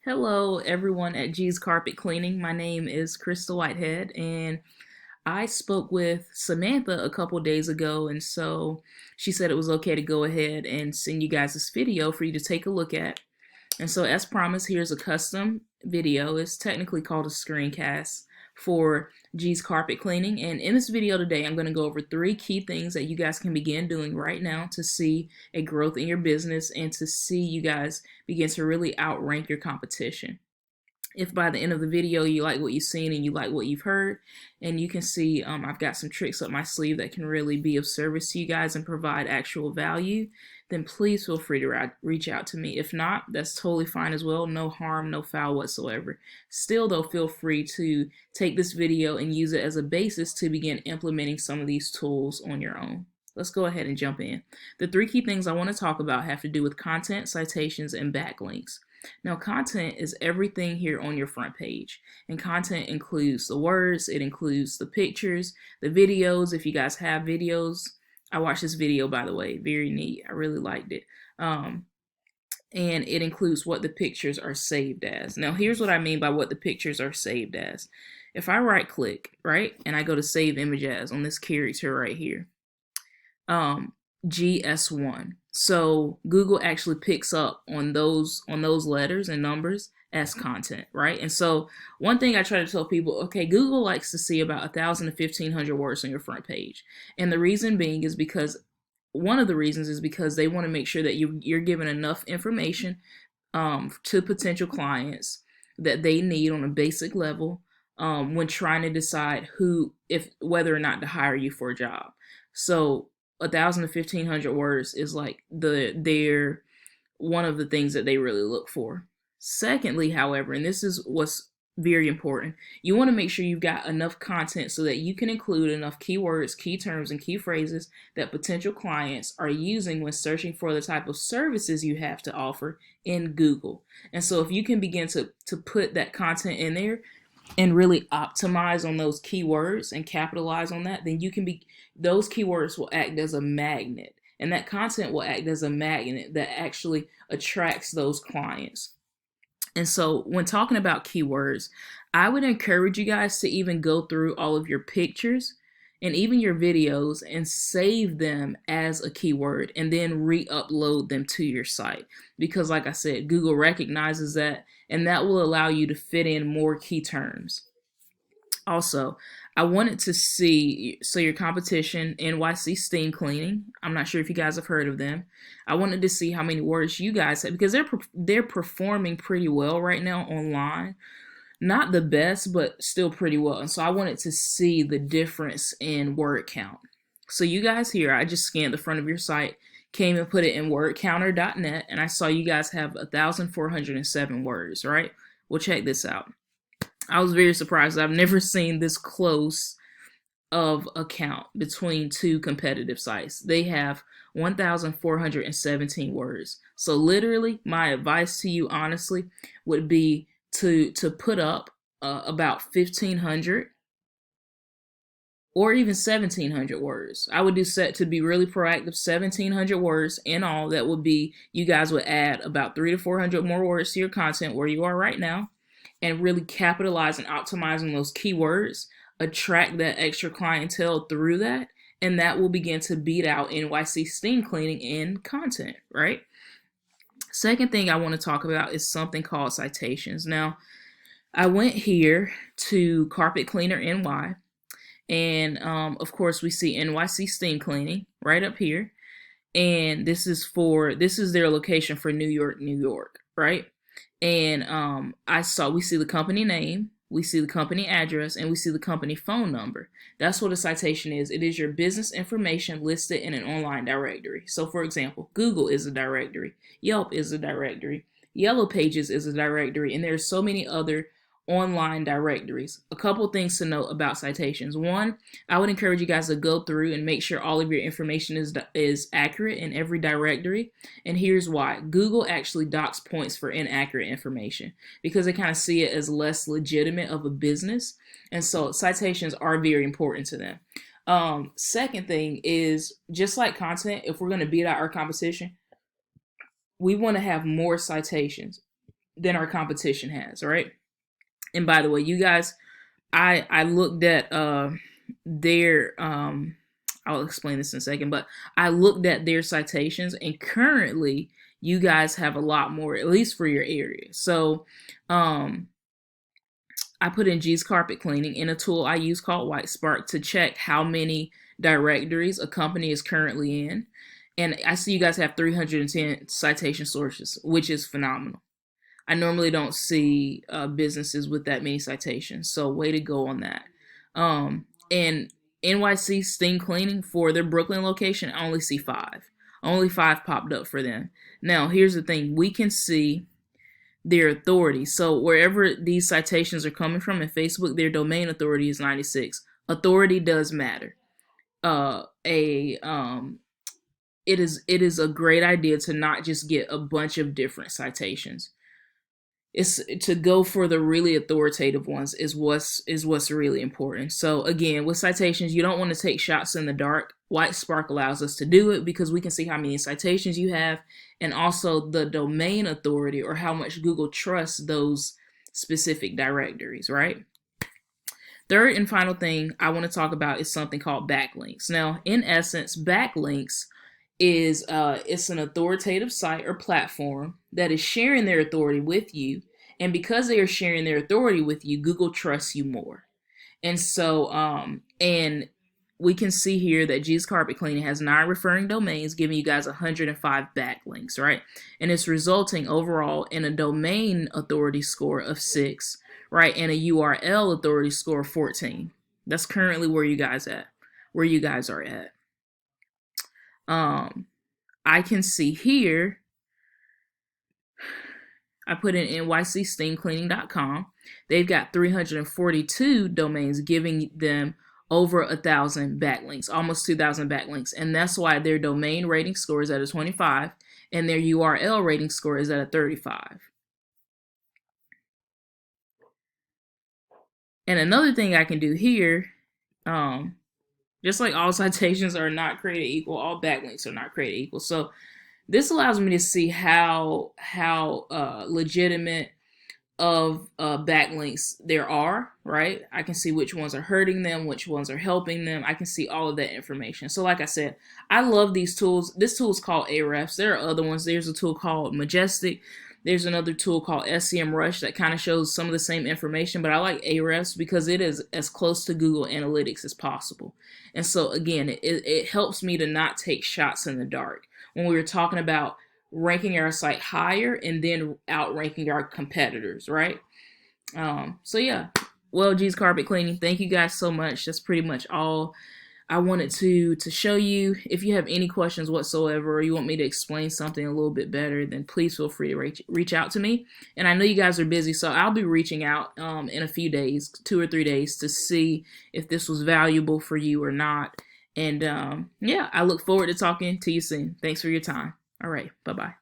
Hello, everyone at G's Carpet Cleaning. My name is Christa Whitehead, and I spoke with Samantha a couple days ago, and so she said it was okay to go ahead and send you guys this video for you to take a look at. And so, as promised, here's a custom video. It's technically called a screencast for G's Carpet Cleaning. And in this video today, I'm going to go over 3 key things that you guys can begin doing right now to see a growth in your business and to see you guys begin to really outrank your competition. If by the end of the video you like what you've seen and you like what you've heard, and you can see I've got some tricks up my sleeve that can really be of service to you guys and provide actual value, then please feel free to reach out to me. If not, that's totally fine as well. No harm, no foul whatsoever. Still though, feel free to take this video and use it as a basis to begin implementing some of these tools on your own. Let's go ahead and jump in. The 3 key things I want to talk about have to do with content, citations, and backlinks. Now, content is everything here on your front page, and content includes the words, it includes the pictures, the videos. If you guys have videos, I watched this video, by the way, very neat. I really liked it. And it includes what the pictures are saved as. Now, here's what I mean by what the pictures are saved as. If I right click, right, and I go to save image as on this character right here, GS1. So Google actually picks up on those letters and numbers as content, right? And so one thing I try to tell people, okay, Google likes to see about 1,000 to 1,500 words on your front page. And the reason being is because one of the reasons is because they want to make sure that you're giving enough information to potential clients that they need on a basic level when trying to decide whether or not to hire you for a job. So 1,000 to 1,500 words is like they're one of the things that they really look for. Secondly, however, and this is what's very important, you want to make sure you've got enough content so that you can include enough keywords, key terms, and key phrases that potential clients are using when searching for the type of services you have to offer in Google. And so if you can begin to put that content in there and really optimize on those keywords and capitalize on that, then those keywords will act as a magnet, and that content will act as a magnet that actually attracts those clients. And so when talking about keywords, I would encourage you guys to even go through all of your pictures and even your videos and save them as a keyword and then re-upload them to your site. Because like I said, Google recognizes that, and that will allow you to fit in more key terms. Also, I wanted to see, so your competition, NYC Steam Cleaning, I'm not sure if you guys have heard of them. I wanted to see how many words you guys have, because they're performing pretty well right now online. Not the best, but still pretty well. And so I wanted to see the difference in word count. So you guys here, I just scanned the front of your site, came and put it in wordcounter.net, and I saw you guys have 1,407 words, right? Well, check this out. I was very surprised. I've never seen this close of a count between 2 competitive sites. They have 1,417 words. So literally, my advice to you, honestly, would be to put up about 1,500 or even 1,700 words. I would do set to be really proactive, 1,700 words in all. That would be, you guys would add about 300 to 400 more words to your content where you are right now, and really capitalize and optimize on those keywords, attract that extra clientele through that, and that will begin to beat out NYC Steam Cleaning in content, right? Second thing I want to talk about is something called citations. Now, I went here to Carpet Cleaner NY, and of course we see NYC Steam Cleaning right up here, and this is their location for New York, right? And we see the company name, we see the company address, and we see the company phone number. That's what a citation is. It is your business information listed in an online directory. So for example, Google is a directory, Yelp is a directory, Yellow Pages is a directory, and there's so many other online directories. A couple things to note about citations. One, I would encourage you guys to go through and make sure all of your information is accurate in every directory. And here's why. Google actually docks points for inaccurate information because they kind of see it as less legitimate of a business. And so citations are very important to them. Second thing is, just like content, if we're going to beat out our competition, we want to have more citations. than our competition has, right? And by the way, you guys, I looked at their I'll explain this in a second, but I looked at their citations, and currently you guys have a lot more, at least for your area. So I put in G's carpet cleaning in a tool I use called WhiteSpark to check how many directories a company is currently in. And I see you guys have 310 citation sources, which is phenomenal. I normally don't see businesses with that many citations, so way to go on that. And NYC steam cleaning for their Brooklyn location, I only see 5. Only 5 popped up for them. Now, here's the thing. We can see their authority. So wherever these citations are coming from in Facebook, their domain authority is 96. Authority does matter. It is a great idea to not just get a bunch of different citations. It's to go for the really authoritative ones is what's really important. So again, with citations, you don't want to take shots in the dark. WhiteSpark allows us to do it because we can see how many citations you have, and also the domain authority, or how much Google trusts those specific directories, right? Third and final thing I want to talk about is something called backlinks. Now, in essence, backlinks is it's an authoritative site or platform that is sharing their authority with you, and because they are sharing their authority with you, Google trusts you more. And so and we can see here that G's Carpet Cleaning has 9 referring domains, giving you guys 105 backlinks, right? And it's resulting overall in a domain authority score of 6, right, and a URL authority score of 14. That's currently where you guys are at. I can see here, I put in nycsteamcleaning.com. They've got 342 domains, giving them over 1,000 backlinks, almost 2,000 backlinks. And that's why their domain rating score is at a 25 and their URL rating score is at a 35. And another thing I can do here, just like all citations are not created equal, all backlinks are not created equal. So this allows me to see how legitimate of backlinks there are, right? I can see which ones are hurting them, which ones are helping them. I can see all of that information. So like I said, I love these tools. This tool is called Ahrefs. There are other ones. There's a tool called Majestic. There's another tool called SEMrush that kind of shows some of the same information, but I like Ahrefs because it is as close to Google Analytics as possible. And so again, it helps me to not take shots in the dark when we were talking about ranking our site higher and then outranking our competitors, right? So yeah, well, G's Carpet Cleaning, thank you guys so much. That's pretty much all I wanted to show you. If you have any questions whatsoever, or you want me to explain something a little bit better, then please feel free to reach out to me. And I know you guys are busy, so I'll be reaching out in a few days, 2 or 3 days, to see if this was valuable for you or not. And yeah, I look forward to talking to you soon. Thanks for your time. All right, bye-bye.